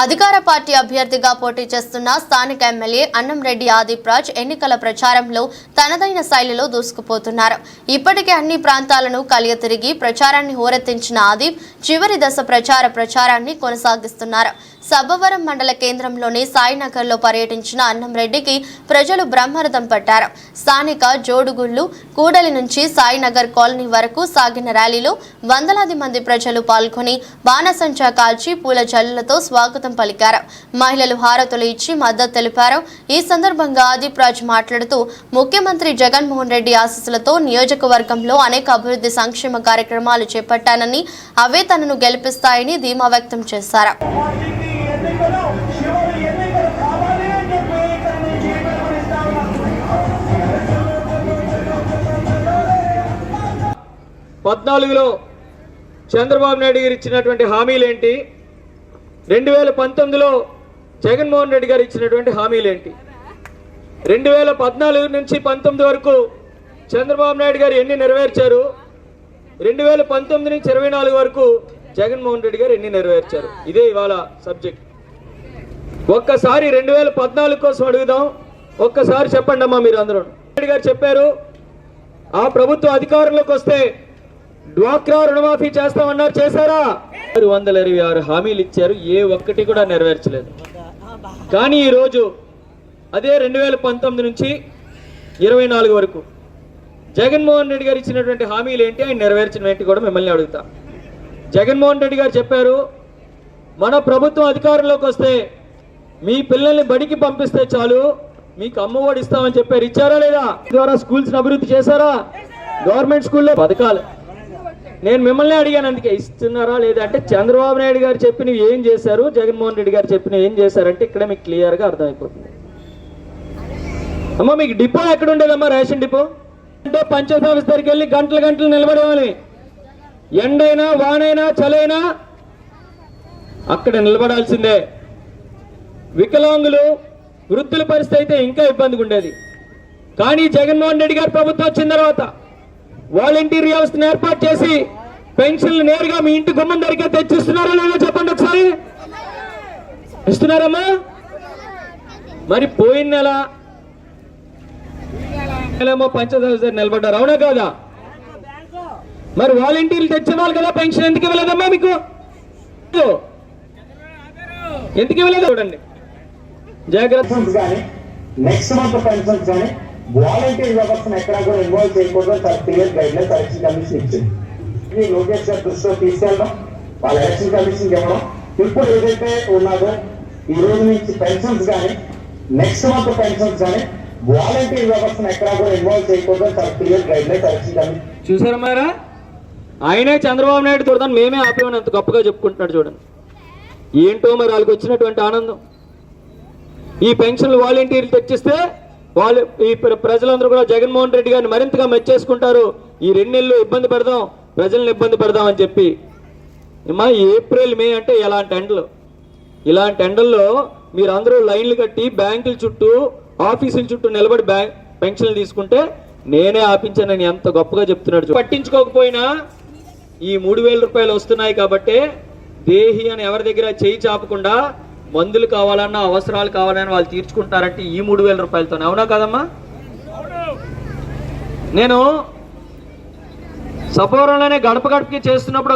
అధికార పార్టీ అభ్యర్థిగా పోటీ చేస్తున్న స్థానిక ఎమ్మెల్యే అన్నంరెడ్డి ఆదిప్ రాజ్ ఎన్నికల ప్రచారంలో తనదైన శైలిలో దూసుకుపోతున్నారు. ఇప్పటికే అన్ని ప్రాంతాలను కలియతిరిగి ప్రచారాన్ని హోరెత్తించిన ఆదిప్ చివరి దశ ప్రచారాన్ని కొనసాగిస్తున్నారు. సబ్బవరం మండల కేంద్రంలోని సాయినగర్లో పర్యటించిన అన్నంరెడ్డికి ప్రజలు బ్రహ్మరథం పట్టారు. స్థానిక జోడుగుళ్లు కూడలి నుంచి సాయినగర్ కాలనీ వరకు సాగిన ర్యాలీలో వందలాది మంది ప్రజలు పాల్గొని బాణసంచా కాల్చి పూల జల్లులతో స్వాగతం పలికారు. మహిళలు హారతులు ఇచ్చి మద్దతు తెలిపారు. ఈ సందర్భంగా ఆదిప్ రాజ్ మాట్లాడుతూ ముఖ్యమంత్రి జగన్మోహన్ రెడ్డి ఆశీస్సులతో నియోజకవర్గంలో అనేక అభివృద్ధి సంక్షేమ కార్యక్రమాలు చేపట్టానని అవే తనను గెలిపిస్తాయని ధీమా వ్యక్తం చేశారు. పద్నాలుగులో చంద్రబాబు నాయుడు గారు ఇచ్చినటువంటి హామీలేంటి, 2019లో జగన్మోహన్ రెడ్డి గారు ఇచ్చినటువంటి హామీలేంటి, 2014 నుంచి 19 వరకు చంద్రబాబు నాయుడు గారు ఎన్ని నెరవేర్చారు, 2019 నుంచి 24 వరకు జగన్మోహన్ రెడ్డి గారు ఎన్ని నెరవేర్చారు, ఇదే ఇవాళ సబ్జెక్ట్. ఒక్కసారి 2014 కోసం అడుగుదాం. ఒక్కసారి చెప్పండి అమ్మా మీరు అందరూ. రెడ్డి గారు చెప్పారు ఆ ప్రభుత్వం అధికారంలోకి వస్తే డ్వాక్రా రుణమాఫీ చేస్తామన్నారు, చేశారా? 126 హామీలు ఇచ్చారు, ఏ ఒక్కటి కూడా నెరవేర్చలేదు. కానీ ఈరోజు అదే 2019 నుంచి 24 వరకు జగన్మోహన్ రెడ్డి గారు ఇచ్చినటువంటి హామీలు ఏంటి, ఆయన నెరవేర్చిన ఏంటి కూడా మిమ్మల్ని అడుగుతా. జగన్మోహన్ రెడ్డి గారు చెప్పారు మన ప్రభుత్వం అధికారంలోకి వస్తే మీ పిల్లల్ని బడికి పంపిస్తే చాలు మీకు అమ్మఒడి ఇస్తామని చెప్పారు, ఇచ్చారా లేదా? ద్వారా స్కూల్స్ అభివృద్ధి చేశారా? గవర్నమెంట్ స్కూల్లో పథకాలు నేను మిమ్మల్ని అడిగాను, అందుకే ఇస్తున్నారా లేదా అంటే చంద్రబాబు నాయుడు గారు చెప్పినవి ఏం చేశారు, జగన్మోహన్ రెడ్డి గారు చెప్పినవి ఏం చేశారంటే ఇక్కడ మీకు క్లియర్గా అర్థమైపోతుంది. అమ్మ మీకు డిపో ఎక్కడ ఉండేదమ్మా? రేషన్ డిపో అంటే పంచాయతీ ఆఫీస్ దగ్గరికి వెళ్ళి గంటలు నిలబడేవాలి. ఎండైనా వానైనా చలైనా అక్కడ నిలబడాల్సిందే. వికలాంగులు వృద్ధుల పరిస్థితి అయితే ఇంకా ఇబ్బందిగా ఉండేది. కానీ జగన్మోహన్ రెడ్డి గారు ప్రభుత్వం వచ్చిన తర్వాత వాలంటీర్ వ్యవస్థను ఏర్పాటు చేసి పెన్షన్లు నేరుగా మీ ఇంటి గుమ్మం దగ్గర తెచ్చిస్తున్నారా లేదా చెప్పండి ఒకసారి. ఇస్తున్నారమ్మా? మరి పోయిన నెలేమో పంచాయతీ నిలబడ్డారు, అవునా కాదా? మరి వాలంటీర్లు తెచ్చేవాళ్ళు కదా, పెన్షన్ ఎందుకు ఇవ్వలేదమ్మా మీకు? ఎందుకు ఇవ్వలేదు? చూడండి జాగ్రత్త. నెక్స్ట్ మంత్ పెన్షన్స్ కానీ వాలంటీర్ వ్యవస్థను ఎక్కడా కూడా ఇన్వాల్వ్ చేయకూడదు చాలా clear guide lines election commission ఇచ్చింది. లోకేష్ గారి దృష్టిలో తీసుకెళ్ళడం, వాళ్ళ ఎలక్షన్ కమిషన్ ఇవ్వడం. ఇప్పుడు ఏదైతే ఉన్నదో ఈ రోజు నుంచి పెన్షన్స్ కానీ నెక్స్ట్ మంత్ పెన్షన్స్ కానీ వాలంటీర్ వ్యవస్థను ఎక్కడా కూడా ఇన్వాల్వ్ చేయకూడదు చాలా clear guide lines election commission. చూసారా మారా? ఆయనే చంద్రబాబు నాయుడు చూడదాన్ని మేమే ఆపేమని అంత గొప్పగా చెప్పుకుంటున్నాడు. చూడండి ఏంటో మరి వాళ్ళకి వచ్చినటువంటి ఆనందం. ఈ పెన్షన్లు వాలంటీర్లు తెచ్చిస్తే వాళ్ళు ఈ ప్రజలందరూ కూడా జగన్మోహన్ రెడ్డి గారిని మరింతగా మెచ్చేసుకుంటారు. ఈ 2 నెలలు ఇబ్బంది పెడదాం, ప్రజలను ఇబ్బంది పెడదాం అని చెప్పి. ఏప్రిల్ మే అంటే ఇలాంటి ఎండల్లో మీరు అందరూ లైన్లు కట్టి బ్యాంకుల చుట్టూ ఆఫీసుల చుట్టూ నిలబడి పెన్షన్లు తీసుకుంటే నేనే ఆపించానని ఎంత గొప్పగా చెప్తున్నాడు. పట్టించుకోకపోయినా ఈ 3,000 రూపాయలు వస్తున్నాయి కాబట్టి దేహి అని ఎవరి దగ్గర చేయి చాపకుండా మందులు కావాలన్నా అవసరాలు కావాలన్నా వాళ్ళు తీర్చుకుంటారంటే ఈ 3,000 రూపాయలతోనే, అవునా కదమ్మా? నేను సపవరంలోనే గడప గడపకి చేస్తున్నప్పుడు